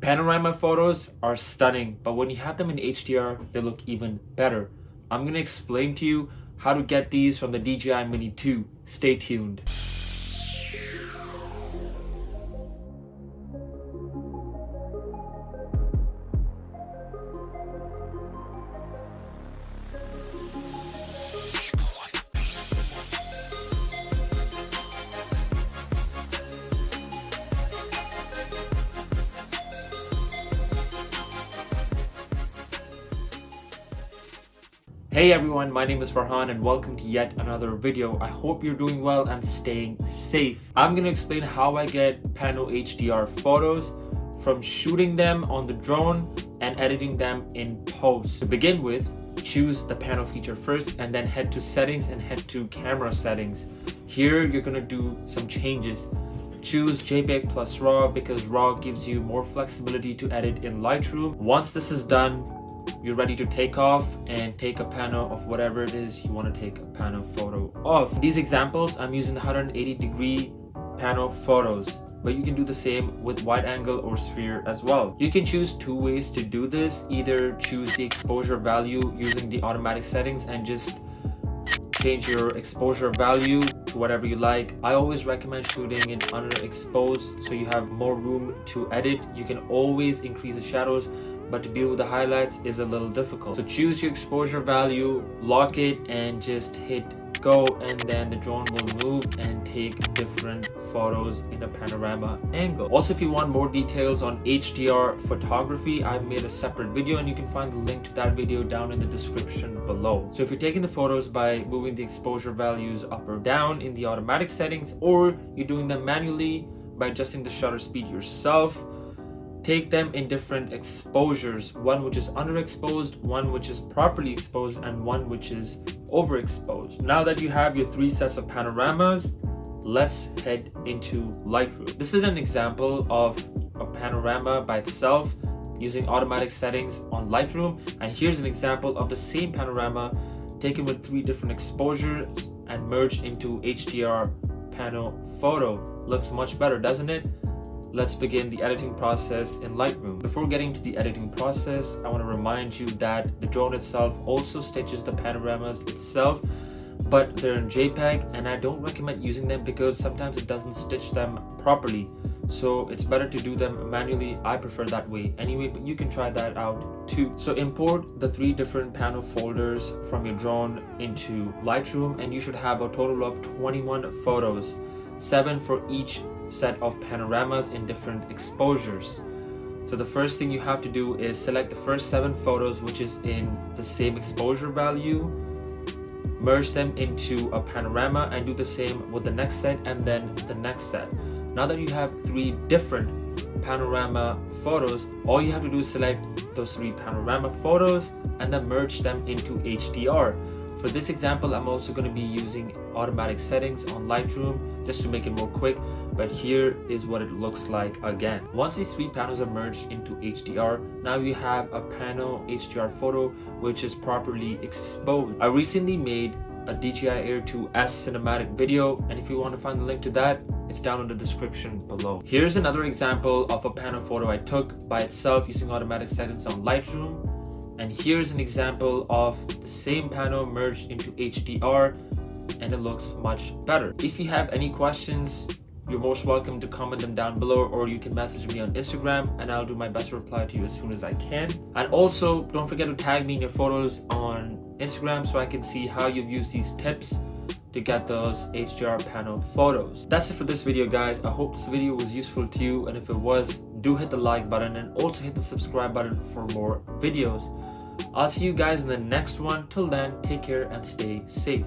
Panorama photos are stunning, but when you have them in HDR, they look even better. I'm going to explain to you how to get these from the DJI Mini 2. Stay tuned. Hey everyone, my name is Farhan and welcome to yet another video. I hope you're doing well and staying safe. I'm going to explain how I get Pano HDR photos from shooting them on the drone and editing them in post. To begin with, choose the Pano feature first and then head to settings and head to camera settings. Here you're going to do some changes. Choose JPEG plus RAW because RAW gives you more flexibility to edit in Lightroom. Once this is done, you're ready to take off and take a pano of whatever it is you want to take a pano photo of. These examples, I'm using the 180-degree Pano Photos, but you can do the same with wide angle or sphere as well. You can choose two ways to do this. Either choose the exposure value using the automatic settings and just change your exposure value to whatever you like. I always recommend shooting in underexposed so you have more room to edit. You can always increase the shadows, but to deal with the highlights is a little difficult. So choose your exposure value, lock it, and just hit go, and then the drone will move and take different photos in a panorama angle. Also, if you want more details on HDR photography, I've made a separate video and you can find the link to that video down in the description below. So if you're taking the photos by moving the exposure values up or down in the automatic settings, or you're doing them manually by adjusting the shutter speed yourself, take them in different exposures, one which is underexposed, one which is properly exposed, and one which is overexposed. Now that you have your three sets of panoramas, let's head into Lightroom. This is an example of a panorama by itself using automatic settings on Lightroom, and here's an example of the same panorama taken with three different exposures and merged into HDR Pano Photo. Looks much better, doesn't it? Let's begin the editing process in Lightroom. Before getting to the editing process, I want to remind you that the drone itself also stitches the panoramas itself, but they're in JPEG and I don't recommend using them because sometimes it doesn't stitch them properly. So it's better to do them manually. I prefer that way anyway, but you can try that out too. So import the three different Pano folders from your drone into Lightroom and you should have a total of 21 photos, 7 for each set of panoramas in different exposures. So the first thing you have to do is select the first 7 photos which is in the same exposure value, merge them into a panorama, and do the same with the next set and then the next set. Now that you have 3 different panorama photos, all you have to do is select those 3 panorama photos and then merge them into HDR. For this example, I'm also going to be using automatic settings on Lightroom just to make it more quick, but here is what it looks like again. Once these 3 panos are merged into HDR, now you have a Pano HDR photo which is properly exposed. I recently made a DJI Air 2S cinematic video, and if you want to find the link to that, it's down in the description below. Here's another example of a Pano photo I took by itself using automatic settings on Lightroom. And here's an example of the same pano merged into HDR, and it looks much better. If you have any questions, you're most welcome to comment them down below, or you can message me on Instagram and I'll do my best to reply to you as soon as I can. And also, don't forget to tag me in your photos on Instagram so I can see how you've used these tips to get those HDR Pano photos. That's it for this video, guys. I hope this video was useful to you, and if it was, do hit the like button and also hit the subscribe button for more videos. I'll see you guys in the next one. Till then, take care and stay safe.